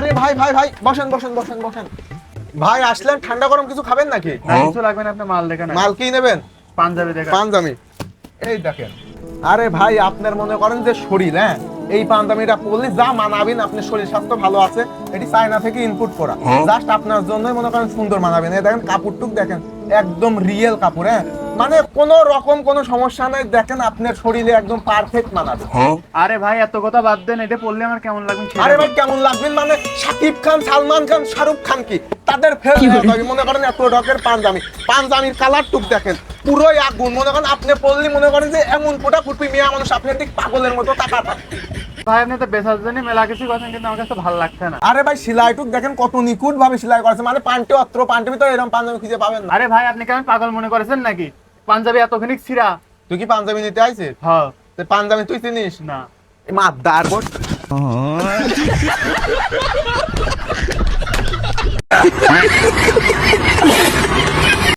আরে ভাই ভাই ভাই বসেন বসেন বসেন বসেন। ভাই আসলেন, ঠান্ডা গরম কিছু খাবেন নাকি? কিছু লাগবে না, আপনি মাল দেখেন। মাল কি নেবেন? পাঞ্জাবি দেখেন। পাঞ্জাবি, এই দেখেন। আরে ভাই আপনার মনে করেন যে শরীর, হ্যাঁ এই পাঞ্জাবিটা পরলে যা মানাবেন, আপনার শরীর স্বাস্থ্য ভালো আছে, এটি চায়না থেকে ইনপুট করা, জাস্ট আপনার জন্যই মনে করেন সুন্দর মানাবেন। এই দেখেন কাপড়টুক দেখেন, একদম রিয়েল কাপড়, হ্যাঁ মানে কোনো রকম কোনো সমস্যা নাই, দেখেন আপনার শরীরে একদম পারফেক্ট মানাবে। আরে ভাই এত কথা বাদ দেন, এটা পড়লে আমার কেমন লাগবে সেটা আরে ভাই বলেন। কেমন লাগবেন মানে শাকিব খান, সালমান খান, শাহরুখ খান কি তাদের ফেল মনে করেন এত রকের পাঞ্জাবি, পাঞ্জাবির কালার টুক দেখেন পুরোই আগুন, মনে করেন আপনি পড়লে মনে করেন যে এমন ফোটা ফুটবি মিয়া মানুষ আপনার দিক পাগলের মতো তাকাতা। ভাই আপনি তো বেচার জন্য মেলা কিছু কথা, কিন্তু আমার কাছে ভালো লাগছে না। আরে ভাই সেলাইটুক দেখেন কত নিখুঁত ভাবে সেলাই করেছে, মানে পান্টে অত্র পান্টে ভিতরে এরকম পাঞ্জাবি খুঁজে পাবেন না। আরে ভাই আপনি কেমন পাগল মনে করেছেন নাকি? পাঞ্জাবি এতখানি ছিঁড়া। তুই কি পাঞ্জাবি নিতে আইছিস? হ্যাঁ। পাঞ্জাবি তুই চিনিস না। Mother board.